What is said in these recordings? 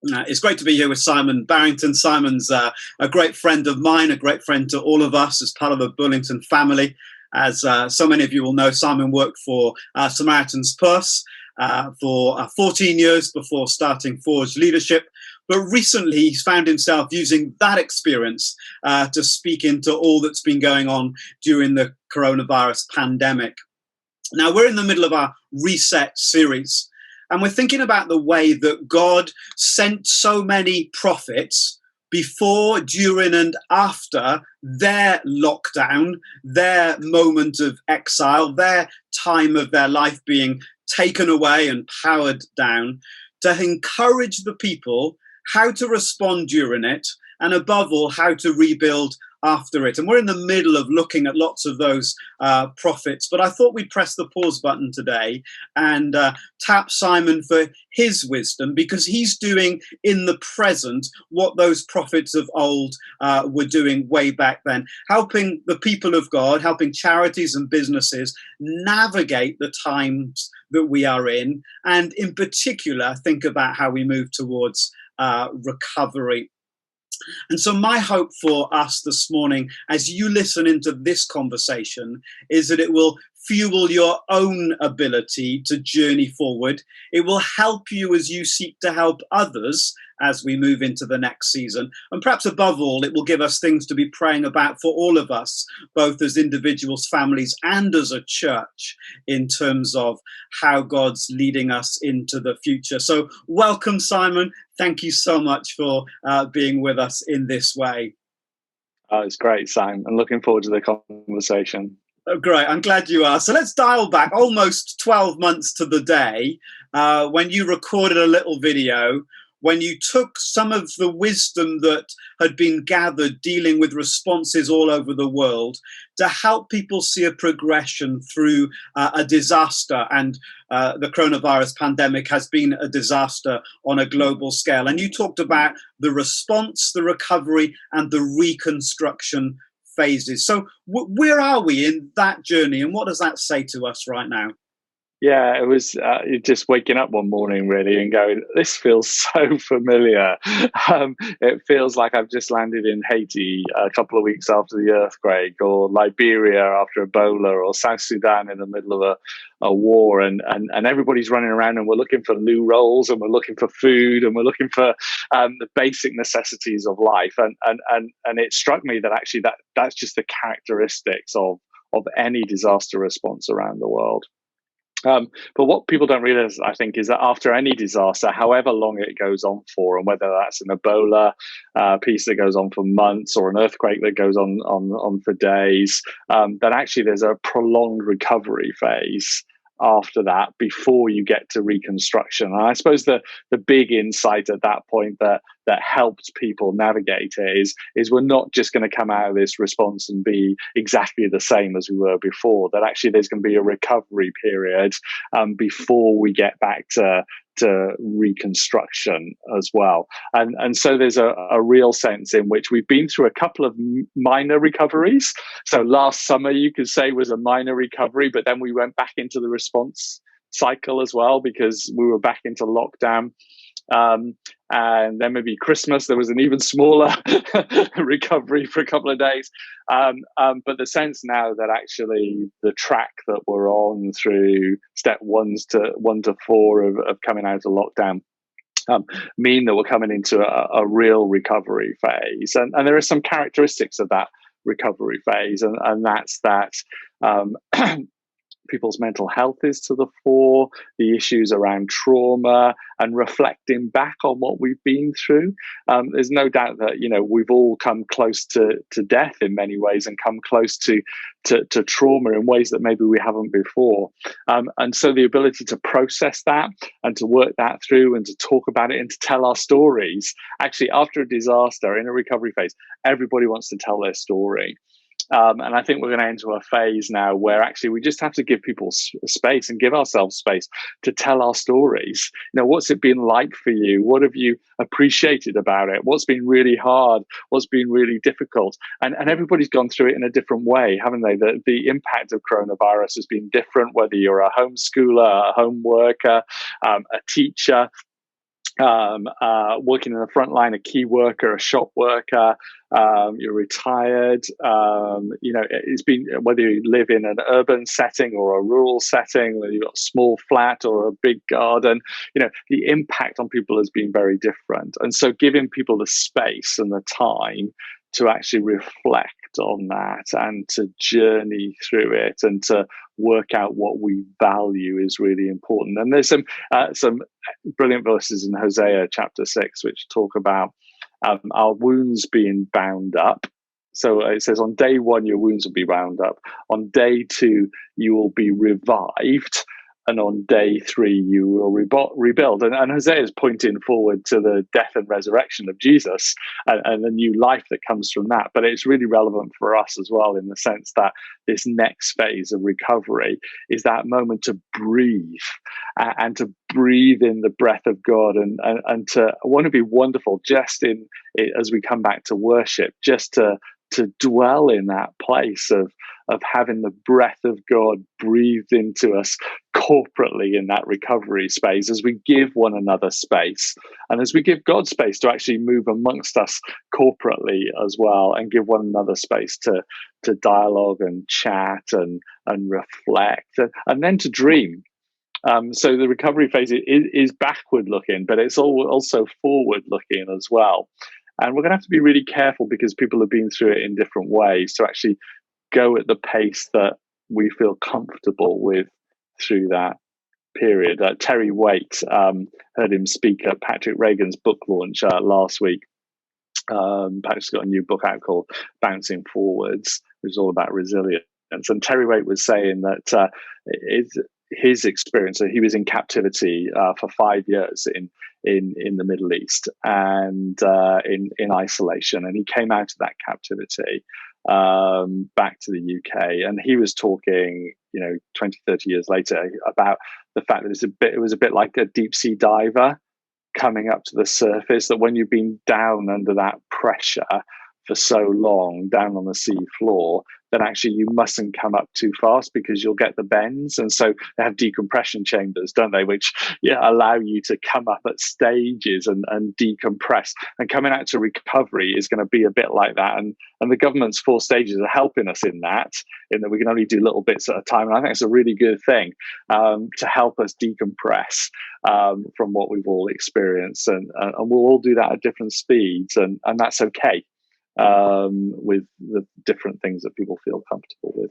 It's great to be here with Simon Barrington. Simon's a great friend of mine, a great friend to all of us as part of the Bullington family. As so many of you will know, Simon worked for Samaritan's Purse for 14 years before starting Forge Leadership. But recently, he's found himself using that experience to speak into all that's been going on during the coronavirus pandemic. Now, we're in the middle of our Reset series, and we're thinking about the way that God sent so many prophets before, during, and after their lockdown, their moment of exile, their time of their life being taken away and powered down, to encourage the people how to respond during it, and above all, how to rebuild after it. And we're in the middle of looking at lots of those prophets, but I thought we'd press the pause button today and tap Simon for his wisdom, because he's doing in the present what those prophets of old were doing way back then, helping the people of God, helping charities and businesses navigate the times that we are in, and in particular, think about how we move towards recovery. And so my hope for us this morning, as you listen into this conversation, is that it will fuel your own ability to journey forward. It will help you as you seek to help others as we move into the next season. And perhaps above all, it will give us things to be praying about for all of us, both as individuals, families, and as a church, in terms of how God's leading us into the future. So welcome, Simon. Thank you so much for being with us in this way. Oh, it's great, Sam. I'm looking forward to the conversation. Oh, great. I'm glad you are. So let's dial back almost 12 months to the day when you recorded a little video, when you took some of the wisdom that had been gathered dealing with responses all over the world to help people see a progression through a disaster. And the coronavirus pandemic has been a disaster on a global scale. And you talked about the response, the recovery, and the reconstruction phases. So where are we in that journey, and what does that say to us right now? Yeah, it was just waking up one morning really and going, this feels so familiar. It feels like I've just landed in Haiti a couple of weeks after the earthquake, or Liberia after Ebola, or South Sudan in the middle of a war, and everybody's running around, and we're looking for new roles, and we're looking for food, and we're looking for the basic necessities of life. And it struck me that actually that's just the characteristics of any disaster response around the world. But what people don't realize, I think, is that after any disaster, however long it goes on for, and whether that's an Ebola piece that goes on for months, or an earthquake that goes on for days, that actually there's a prolonged recovery phase after that before you get to reconstruction. And I suppose the big insight at that point that helped people navigate it is we're not just going to come out of this response and be exactly the same as we were before, that actually there's going to be a recovery period before we get back to reconstruction as well. And so there's a real sense in which we've been through a couple of minor recoveries. So last summer, you could say, was a minor recovery, but then we went back into the response cycle as well, because we were back into lockdown. And then maybe Christmas, there was an even smaller recovery for a couple of days. But the sense now that actually the track that we're on through step 1 to 4 of coming out of lockdown mean that we're coming into a real recovery phase. And there are some characteristics of that recovery phase, and that's that people's mental health is to the fore, the issues around trauma, and reflecting back on what we've been through. There's no doubt that, we've all come close to death in many ways, and come close to trauma in ways that maybe we haven't before. And so the ability to process that, and to work that through, and to talk about it, and to tell our stories. Actually, after a disaster, in a recovery phase, everybody wants to tell their story. And I think we're going to enter a phase now where actually we just have to give people space, and give ourselves space to tell our stories. What's it been like for you? What have you appreciated about it? What's been really hard? What's been really difficult? And everybody's gone through it in a different way, haven't they? The impact of coronavirus has been different, whether you're a homeschooler, a home worker, a teacher. working in the front line, a key worker, a shop worker, you're retired. It's been, whether you live in an urban setting or a rural setting, whether you've got a small flat or a big garden, the impact on people has been very different. And so giving people the space and the time to actually reflect on that and to journey through it and to work out what we value is really important. And there's some brilliant verses in Hosea chapter 6 which talk about our wounds being bound up. So it says, on day 1 your wounds will be bound up, on day 2 you will be revived, and on day 3 you will rebuild. And Hosea is pointing forward to the death and resurrection of Jesus and the new life that comes from that. But it's really relevant for us as well, in the sense that this next phase of recovery is that moment to breathe and to breathe in the breath of God and to, I want to be wonderful just in it, as we come back to worship, just to dwell in that place of having the breath of God breathed into us corporately in that recovery space, as we give one another space and as we give God space to actually move amongst us corporately as well, and give one another space to dialogue and chat and reflect and then to dream. So the recovery phase is backward looking, but it's also forward looking as well. And we're going to have to be really careful, because people have been through it in different ways, to actually go at the pace that we feel comfortable with through that period. Terry Waite, heard him speak at Patrick Reagan's book launch last week. Patrick's got a new book out called Bouncing Forwards, which is all about resilience. And Terry Waite was saying that his experience, so he was in captivity for 5 years in the Middle East and in isolation, and he came out of that captivity back to the UK, and he was talking 20, 30 years later about the fact that it was a bit like a deep sea diver coming up to the surface, that when you've been down under that pressure for so long, down on the sea floor, then actually you mustn't come up too fast, because you'll get the bends. And so they have decompression chambers, don't they, which allow you to come up at stages and decompress. And coming out to recovery is going to be a bit like that. And the government's 4 stages are helping us in that we can only do little bits at a time. And I think it's a really good thing to help us decompress from what we've all experienced. And we'll all do that at different speeds, and that's okay. With the different things that people feel comfortable with.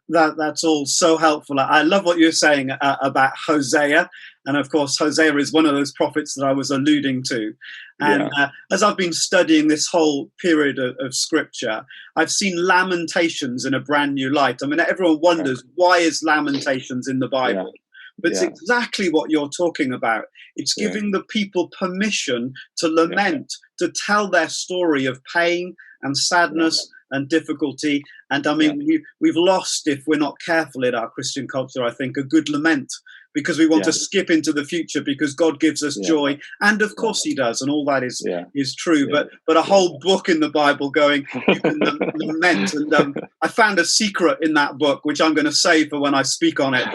That's all so helpful. I love what you're saying about Hosea, and of course Hosea is one of those prophets that I was alluding to. And as I've been studying this whole period of scripture, I've seen Lamentations in a brand new light. I mean, everyone wonders, why is Lamentations in the Bible? But it's exactly what you're talking about. It's giving the people permission to lament, to tell their story of pain and sadness and difficulty. And I mean, we've lost, if we're not careful in our Christian culture, I think, a good lament, because we want to skip into the future, because God gives us joy, and of course He does, and all that is true. But a whole book in the Bible going, you can lament, and I found a secret in that book, which I'm going to save for when I speak on it.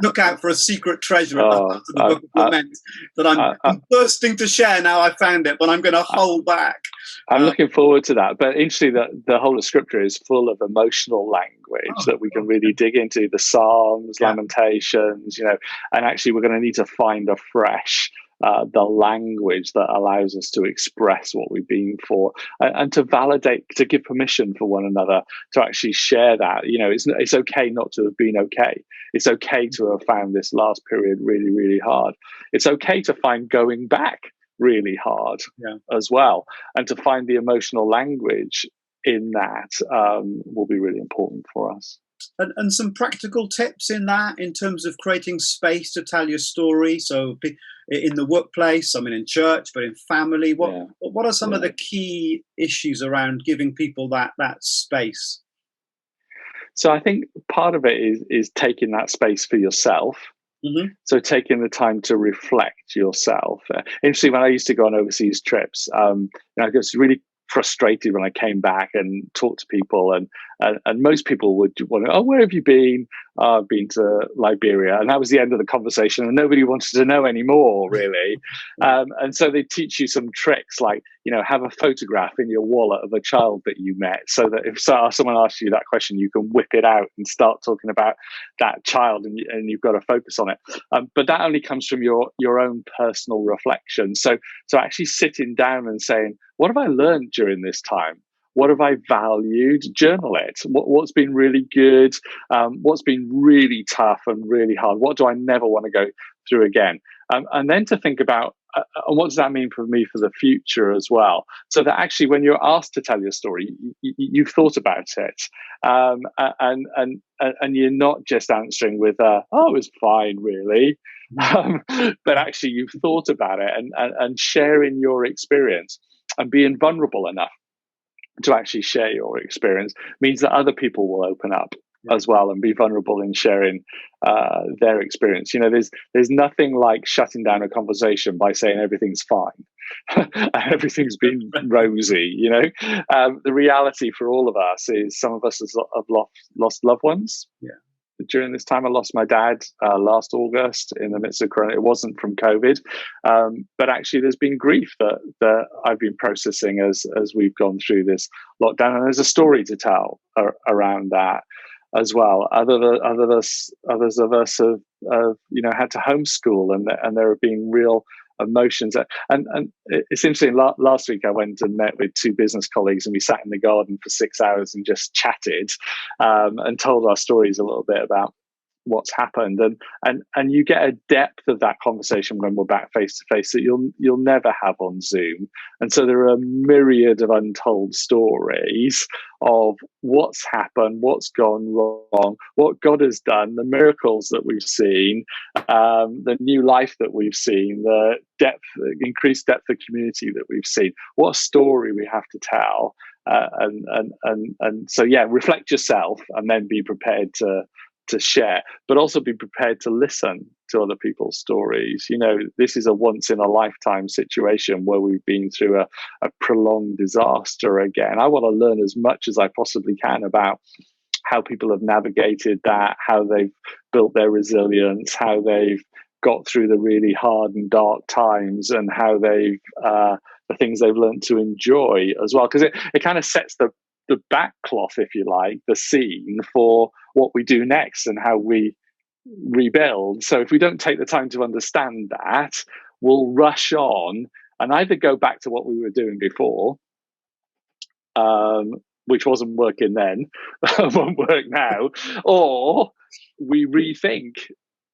Look out for a secret treasure at the heart of the book of lament that I'm bursting to share now. I found it, but I'm going to hold back. I'm looking forward to that. But interestingly, the whole of Scripture is full of emotional language that we can really dig into. The Psalms, Lamentations, and actually we're going to need to find afresh the language that allows us to express what we've been for, and to validate, to give permission for one another to actually share that. It's okay not to have been okay. It's okay to have found this last period really, really hard. It's okay to find going back really hard as well, and to find the emotional language in that will be really important for us. And some practical tips in that, in terms of creating space to tell your story. So in the workplace, I mean, in church, but in family, what are some of the key issues around giving people that space? So I think part of it is taking that space for yourself. Mm-hmm. So taking the time to reflect yourself. Interesting, when I used to go on overseas trips, I was really frustrated when I came back and talked to people, and And most people would want to, oh, where have you been? I've been to Liberia. And that was the end of the conversation. And nobody wanted to know anymore, really. And so they teach you some tricks like, have a photograph in your wallet of a child that you met, so that if someone asks you that question, you can whip it out and start talking about that child, and you've got to focus on it. But that only comes from your own personal reflection. So actually sitting down and saying, what have I learned during this time? What have I valued? Journal it. What's been really good? What's been really tough and really hard? What do I never want to go through again? And then to think about, what does that mean for me for the future as well? So that actually, when you're asked to tell your story, you've thought about it, and you're not just answering with, "Oh, it was fine, really," but actually you've thought about it and sharing your experience and being vulnerable enough to actually share your experience means that other people will open up as well and be vulnerable in sharing their experience. There's nothing like shutting down a conversation by saying everything's fine and everything's been rosy. The reality for all of us is some of us have lost loved ones. During this time, I lost my dad last August in the midst of Corona. It wasn't from COVID, but actually there's been grief that I've been processing as we've gone through this lockdown. And there's a story to tell around that as well. Others of us have had to homeschool, and there have been real emotions. And it's interesting, last week I went and met with two business colleagues, and we sat in the garden for 6 hours and just chatted and told our stories a little bit about what's happened, and you get a depth of that conversation when we're back face to face that you'll never have on Zoom. And so there are a myriad of untold stories of what's happened, what's gone wrong, what God has done, the miracles that we've seen, the new life that we've seen, the increased depth of community that we've seen. What a story we have to tell, and so reflect yourself and then be prepared to share, but also be prepared to listen to other people's stories. This is a once in a lifetime situation where we've been through a prolonged disaster again. I want to learn as much as I possibly can about how people have navigated that, how they've built their resilience, how they've got through the really hard and dark times, and how they've the things they've learned to enjoy as well, because it kind of sets the backcloth, if you like, the scene for what we do next and how we rebuild. So if we don't take the time to understand that, we'll rush on and either go back to what we were doing before, which wasn't working then, won't work now, or we rethink.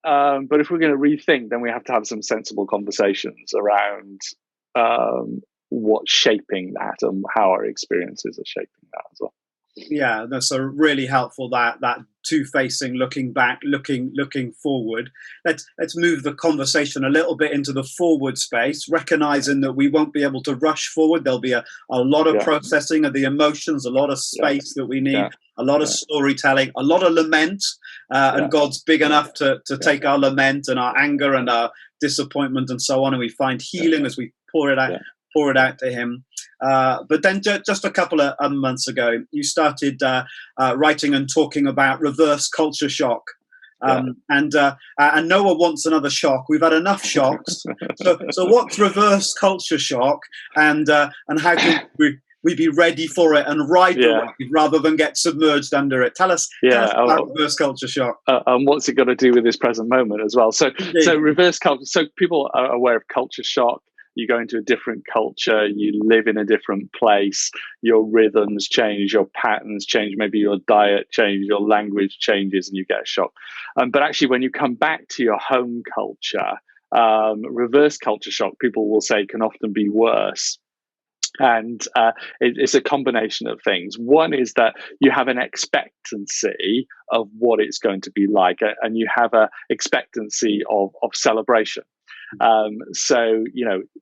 But if we're going to rethink, then we have to have some sensible conversations around what's shaping that and how our experiences are shaping that as well. Yeah, that's a really helpful, that two-facing, looking back, looking forward. Let's move the conversation a little bit into the forward space, recognizing that we won't be able to rush forward. There'll be a lot of processing of the emotions, a lot of space that we need, a lot of storytelling, a lot of lament, and God's big enough to take our lament and our anger and our disappointment and so on, and we find healing as we pour it out to him. But then just a couple of months ago, you started writing and talking about reverse culture shock. And no one wants another shock. We've had enough shocks. So what's reverse culture shock, and how can we be ready for it and ride the wave rather than get submerged under it? Tell us about reverse culture shock. And what's it got to do with this present moment as well? So reverse culture. So people are aware of culture shock. You go into a different culture, you live in a different place, your rhythms change, your patterns change, maybe your diet changes, your language changes, and you get a shock. But actually, when you come back to your home culture, reverse culture shock, people will say, can often be worse. And it's a combination of things. One is that you have an expectancy of what it's going to be like, and you have an expectancy of celebration. So,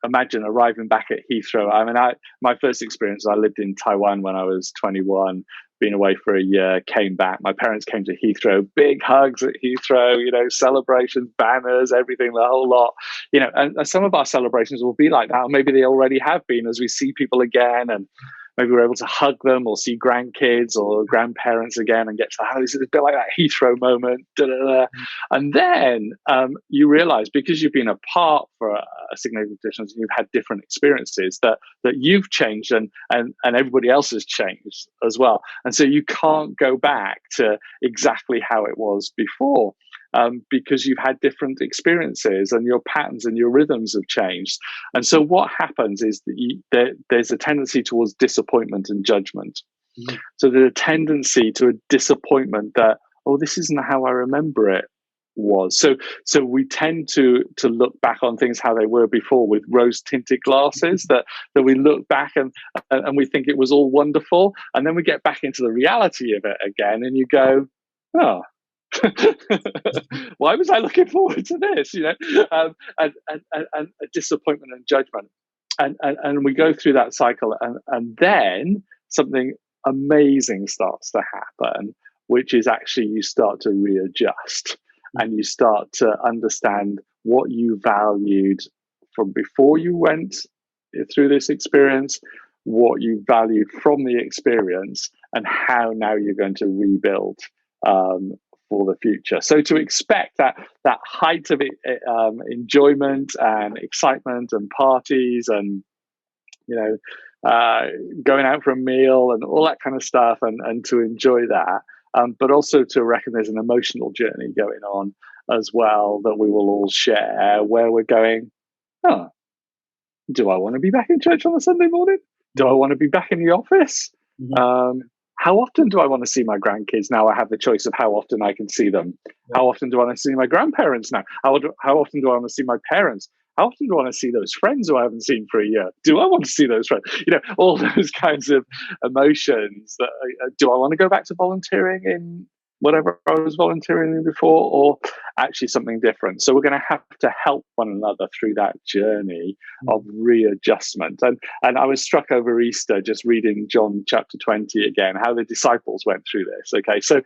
imagine arriving back at Heathrow. I mean, my first experience, I lived in Taiwan when I was 21, been away for a year, came back. My parents came to Heathrow, big hugs at Heathrow, celebrations, banners, everything, the whole lot, and some of our celebrations will be like that. Or maybe they already have been, as we see people again and maybe we're able to hug them or see grandkids or grandparents again and get to the house. It's a bit like that Heathrow moment. Da, da, da. And then you realize, because you've been apart for a significant distance, you've had different experiences, that you've changed and everybody else has changed as well. And so you can't go back to exactly how it was before. Because you've had different experiences and your patterns and your rhythms have changed. And so what happens is that there's a tendency towards disappointment and judgment. Mm-hmm. So there's a tendency to a disappointment that, oh, this isn't how I remember it was. So we tend to look back on things how they were before with rose-tinted glasses, that we look back and we think it was all wonderful. And then we get back into the reality of it again and you go, oh, why was I looking forward to this? And a disappointment and judgment, and we go through that cycle, and then something amazing starts to happen, which is actually you start to readjust, and you start to understand what you valued from before you went through this experience, what you valued from the experience, and how now you're going to rebuild for the future. So to expect that height of enjoyment and excitement and parties and going out for a meal and all that kind of stuff, and to enjoy that, but also to reckon there's an emotional journey going on as well that we will all share, where we're going, oh, do I want to be back in church on a Sunday morning? Do I want to be back in the office? Mm-hmm. How often do I want to see my grandkids now I have the choice of how often I can see them? How often do I want to see my grandparents now? How often do I want to see my parents? How often do I want to see those friends who I haven't seen for a year? Do I want to see those friends? All those kinds of emotions. Do I want to go back to volunteering in whatever I was volunteering in before, or actually something different? So we're going to have to help one another through that journey of readjustment. And I was struck over Easter just reading John chapter 20 again, how the disciples went through this. Okay, so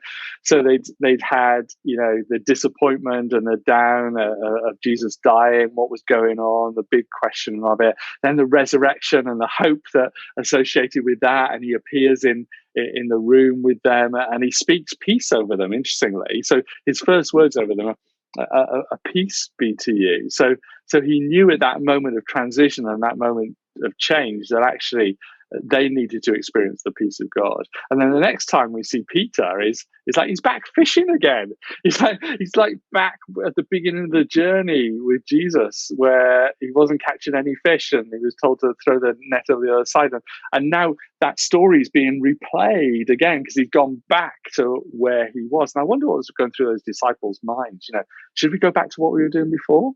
they'd had the disappointment and the down of Jesus dying, what was going on, the big question of it, then the resurrection and the hope that associated with that, and he appears in the room with them and he speaks peace over them, interestingly. So his first words over them are, a peace be to you. So he knew at that moment of transition and that moment of change that actually they needed to experience the peace of God. And then the next time we see Peter is like he's back fishing again. He's like back at the beginning of the journey with Jesus, where he wasn't catching any fish and he was told to throw the net over the other side. And now that story is being replayed again because he's gone back to where he was. And I wonder what was going through those disciples' minds. Should we go back to what we were doing before?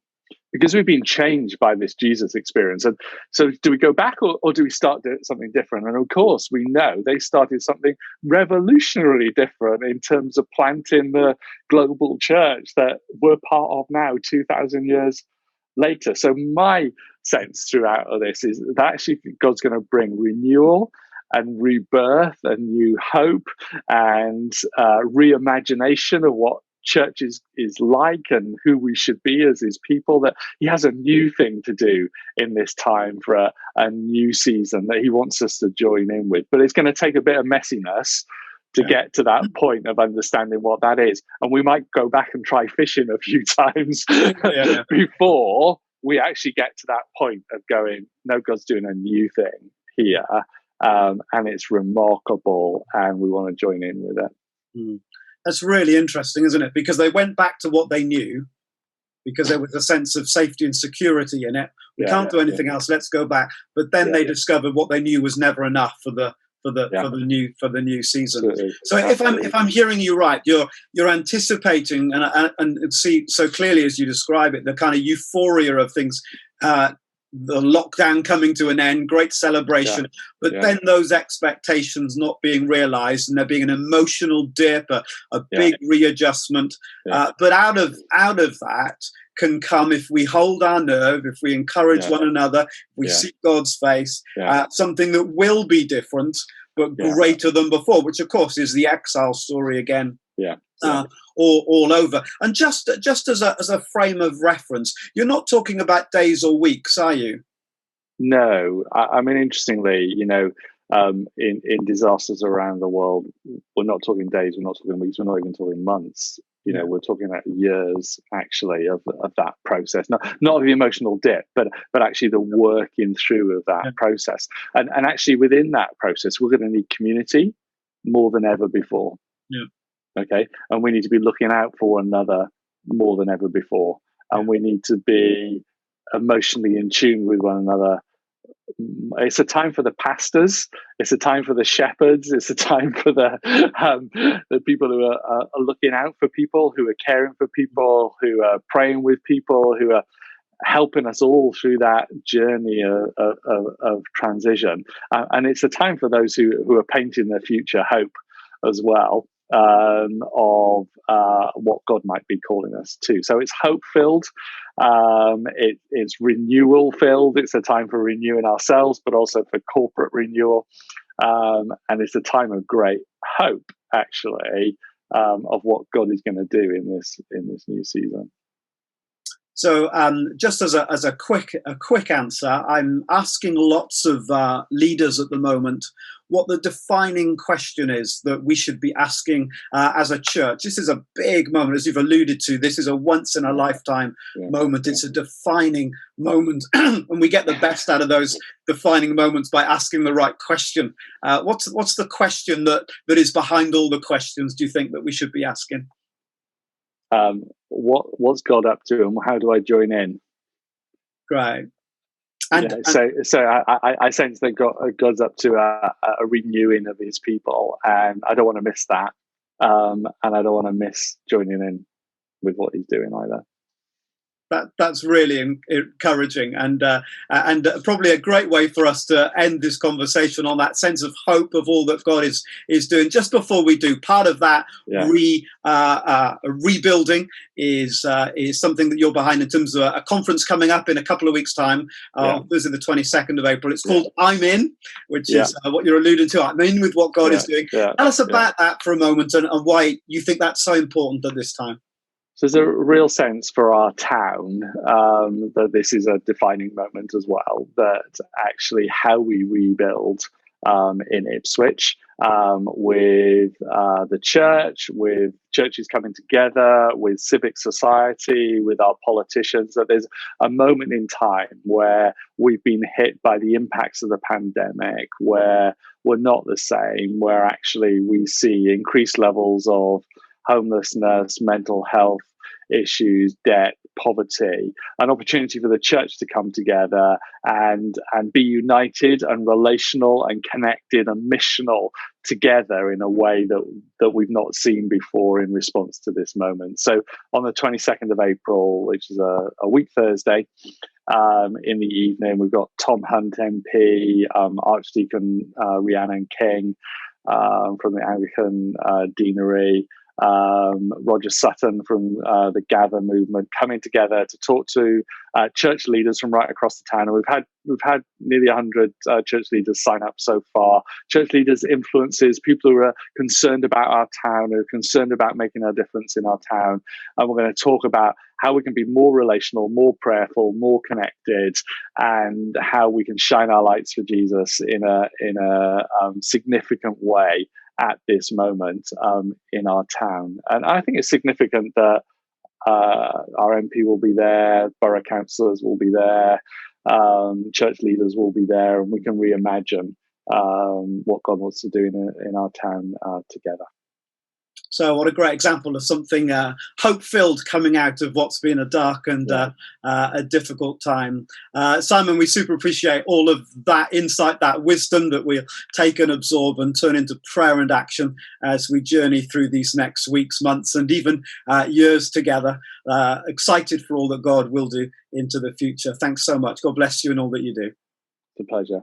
Because we've been changed by this Jesus experience. And so do we go back or do we start doing something different? And of course, we know they started something revolutionarily different in terms of planting the global church that we're part of now, 2,000 years later. So my sense throughout of this is that actually God's going to bring renewal and rebirth and new hope and reimagination of what church is like and who we should be as his people, that he has a new thing to do in this time for a new season that he wants us to join in with. But it's going to take a bit of messiness to get to that point of understanding what that is. And we might go back and try fishing a few times before we actually get to that point of going, no, God's doing a new thing here. And it's remarkable and we want to join in with it. Mm. That's really interesting, isn't it? Because they went back to what they knew, because there was a sense of safety and security in it. We can't do anything else. Let's go back. But then they discovered what they knew was never enough for the new season. Absolutely. So if I'm hearing you right, you're anticipating and see so clearly as you describe it, the kind of euphoria of things. The lockdown coming to an end, great celebration, but then those expectations not being realized and there being an emotional dip, a big readjustment. But out of that can come, if we hold our nerve, if we encourage one another, if we seek God's face, something that will be different, but greater than before, which of course is the exile story again. All over. And just as a frame of reference, you're not talking about days or weeks, are you? No. I mean, interestingly, in disasters around the world. We're not talking days, we're not talking weeks, we're not even talking months. We're talking about years actually of that process, not of the emotional dip, but actually the working through of that process. And actually within that process, we're going to need community more than ever before. Okay, and we need to be looking out for one another more than ever before, and we need to be emotionally in tune with one another. It's a time for the pastors. It's a time for the shepherds. It's a time for the people who are looking out for people, who are caring for people, who are praying with people, who are helping us all through that journey of transition. And it's a time for those who are painting their future hope as well, of what God might be calling us to. So it's hope-filled. It's renewal-filled. It's a time for renewing ourselves, but also for corporate renewal. And it's a time of great hope, actually, of what God is going to do in this new season. So just as a quick answer, I'm asking lots of leaders at the moment what the defining question is that we should be asking as a church. This is a big moment, as you've alluded to. This is a once-in-a-lifetime moment. It's a defining moment, and we get the best out of those defining moments by asking the right question. What's the question that is behind all the questions, do you think, that we should be asking? What's God up to, and how do I join in? Right. So I sense that God's up to a renewing of His people, and I don't want to miss that, and I don't want to miss joining in with what He's doing either. That's really encouraging, and probably a great way for us to end this conversation on that sense of hope of all that God is doing. Just before we do, part of that rebuilding is something that you're behind in terms of a conference coming up in a couple of weeks' time. Thursday the 22nd of April. It's called I'm In, which is what you're alluding to. I'm in with what God is doing. Tell us about that for a moment, and why you think that's so important at this time. So there's a real sense for our town that this is a defining moment as well, that actually how we rebuild in Ipswich with the church, with churches coming together, with civic society, with our politicians, that there's a moment in time where we've been hit by the impacts of the pandemic, where we're not the same, where actually we see increased levels of homelessness, mental health issues, debt, poverty, an opportunity for the church to come together and be united and relational and connected and missional together in a way that we've not seen before in response to this moment. So on the 22nd of April, which is a week Thursday, in the evening, we've got Tom Hunt MP, Archdeacon Rhiannon King from the Anglican Deanery, Roger Sutton from the Gather movement, coming together to talk to church leaders from right across the town. And we've had nearly 100 church leaders sign up so far. Church leaders, influences, people who are concerned about our town, who are concerned about making a difference in our town. And we're going to talk about how we can be more relational, more prayerful, more connected, and how we can shine our lights for Jesus in a significant way at this moment in our town. And I think it's significant that our MP will be there, borough councillors will be there, church leaders will be there, and we can reimagine what God wants to do in our town together. So what a great example of something hope-filled coming out of what's been a dark and a difficult time. Simon, we super appreciate all of that insight, that wisdom that we'll take and absorb and turn into prayer and action as we journey through these next weeks, months, and even years together. Excited for all that God will do into the future. Thanks so much. God bless you and all that you do. It's a pleasure.